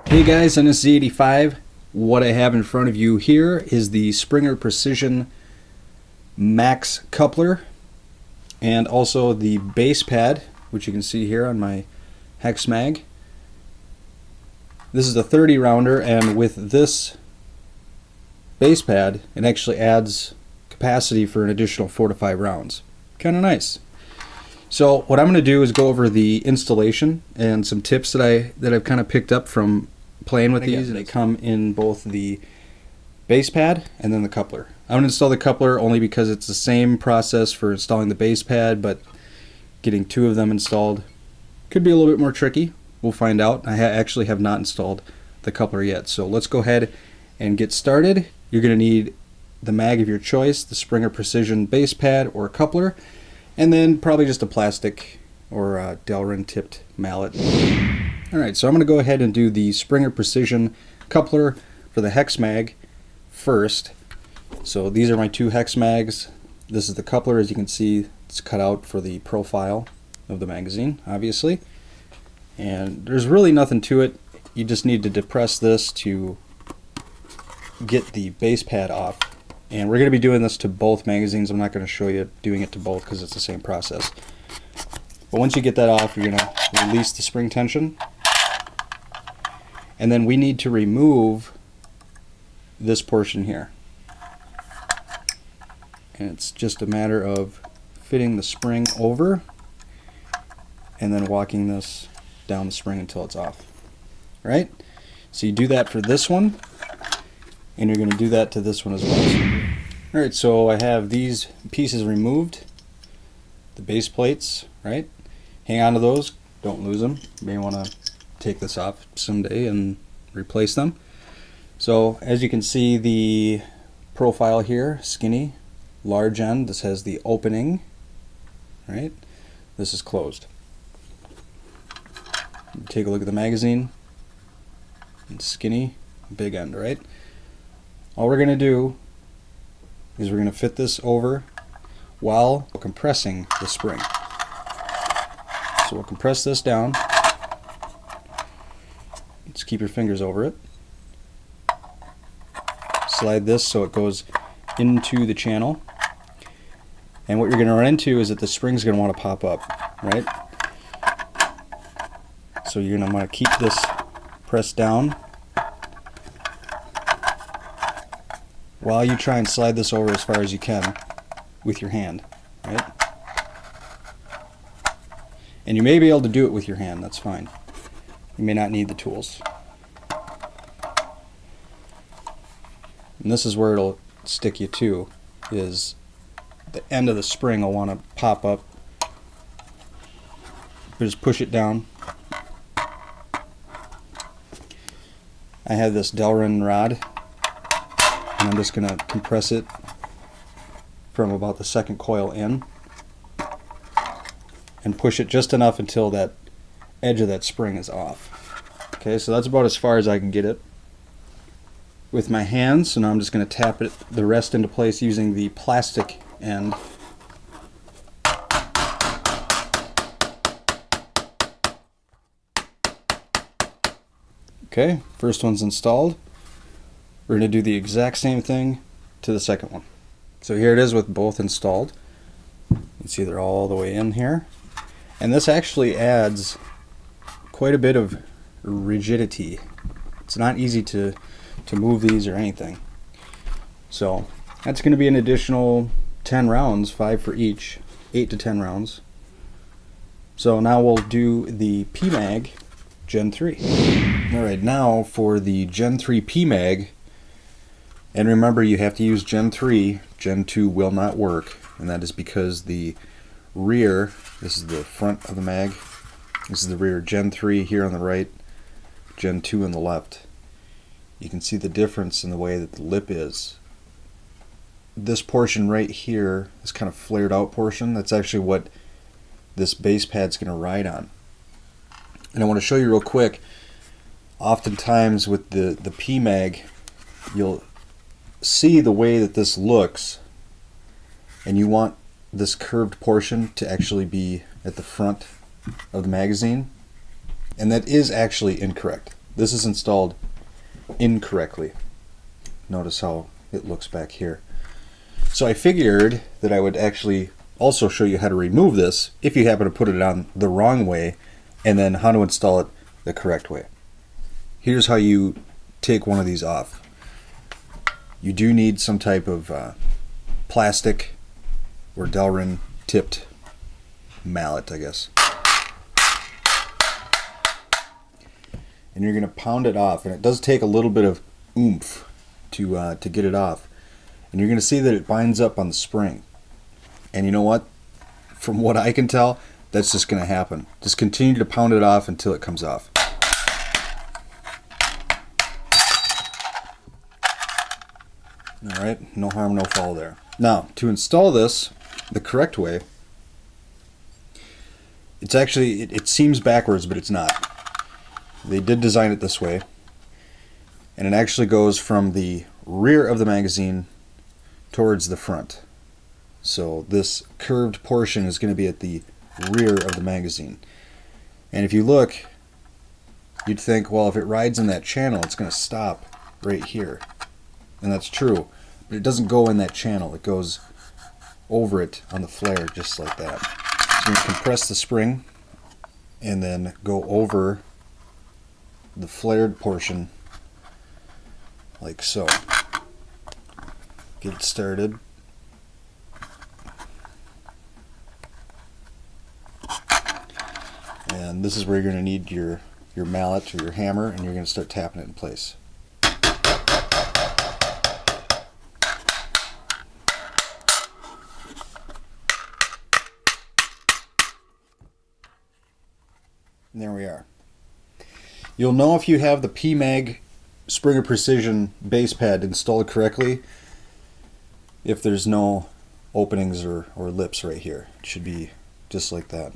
Hey guys, on this Z85, what I have in front of you here is the Springer Precision Max coupler and also the Basepad, which you can see here on my Hexmag. This is a 30 rounder, and with this Basepad it actually adds capacity for an additional 4 to 5 rounds. Kind of nice. So what I'm going to do is go over the installation and some tips that I've kind of picked up from playing with these. They come in both the Basepad and then the coupler. I'm going to install the coupler only because it's the same process for installing the Basepad, but getting two of them installed could be a little bit more tricky. We'll find out. I actually have not installed the coupler yet. So let's go ahead and get started. You're going to need the mag of your choice, the Springer Precision Basepad or coupler, and then probably just a plastic or a Delrin tipped mallet. Alright, so I'm going to go ahead and do the Springer Precision coupler for the Hexmag first. So these are my two Hexmags. This is the coupler. As you can see, it's cut out for the profile of the magazine, obviously. And there's really nothing to it. You just need to depress this to get the Basepad off. And we're going to be doing this to both magazines. I'm not going to show you doing it to both because it's the same process. But once you get that off, you're going to release the spring tension. And then we need to remove this portion here. And it's just a matter of fitting the spring over and then walking this down the spring until it's off. Right? So you do that for this one, and you're going to do that to this one as well. Alright, so I have these pieces removed, the base plates, right? Hang on to those, don't lose them. You may want to take this off someday and replace them. So as you can see, the profile here, skinny, large end. This has the opening, right? This is closed. Take a look at the magazine. It's skinny, big end, right? All we're going to do is we're going to fit this over while compressing the spring. So we'll compress this down. Just keep your fingers over it. Slide this so it goes into the channel. And what you're going to run into is that the spring's going to want to pop up, right? So you're going to want to keep this pressed down while you try and slide this over as far as you can with your hand, right? And you may be able to do it with your hand, that's fine. You may not need the tools. And this is where it'll stick you to, is the end of the spring will want to pop up. Just push it down. I have this Delrin rod, and I'm just going to compress it from about the second coil in and push it just enough until that edge of that spring is off. Okay, so that's about as far as I can get it with my hands. So now I'm just going to tap the rest into place using the plastic end. Okay, first one's installed. We're going to do the exact same thing to the second one. So here it is with both installed. You can see they're all the way in here. And this actually adds quite a bit of rigidity. It's not easy to move these or anything. So that's going to be an additional 10 rounds, 5 for each, 8 to 10 rounds. So now we'll do the PMAG Gen 3. Alright, now for the Gen 3 PMAG, and remember you have to use Gen 3, Gen 2 will not work, and that is because the rear, this is the front of the mag, this is the rear, Gen 3 here on the right, Gen 2 on the left. You can see the difference in the way that the lip is. This portion right here, this kind of flared out portion, that's actually what this base pad's going to ride on. And I want to show you real quick, oftentimes with the PMAG, you'll see the way that this looks, and you want this curved portion to actually be at the front of the magazine, and that is actually incorrect. this is installed incorrectly. Notice how it looks back here. So I figured that I would actually also show you how to remove this if you happen to put it on the wrong way, and then how to install it the correct way. Here's how you take one of these off. You do need some type of plastic or Delrin tipped mallet, I guess. And you're going to pound it off, and it does take a little bit of oomph to get it off. And you're going to see that it binds up on the spring. And you know what? From what I can tell, that's just going to happen. Just continue to pound it off until it comes off. Alright, no harm, no foul there. Now, to install this the correct way, it's actually, it seems backwards, but it's not. They did design it this way, and it actually goes from the rear of the magazine towards the front. So this curved portion is going to be at the rear of the magazine. And if you look, you'd think, well, if it rides in that channel, it's going to stop right here. And that's true, but it doesn't go in that channel. It goes over it on the flare, just like that. So you compress the spring and then go over the flared portion like so. Get it started. And this is where you're going to need your mallet or your hammer, and you're going to start tapping it in place. And there we are. You'll know if you have the PMAG Springer Precision base pad installed correctly if there's no openings or lips right here. It should be just like that.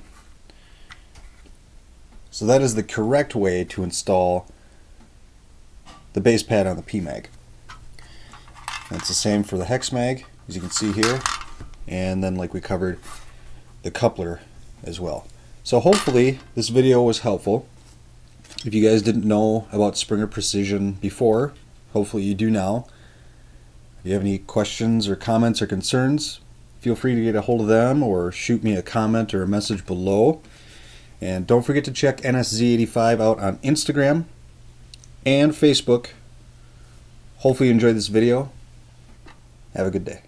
So that is the correct way to install the base pad on the PMAG. And it's the same for the Hexmag, as you can see here, and then, like we covered, the coupler as well. So hopefully this video was helpful. If you guys didn't know about Springer Precision before, hopefully you do now. If you have any questions or comments or concerns, feel free to get a hold of them or shoot me a comment or a message below. And don't forget to check NSZ85 out on Instagram and Facebook. Hopefully you enjoyed this video. Have a good day.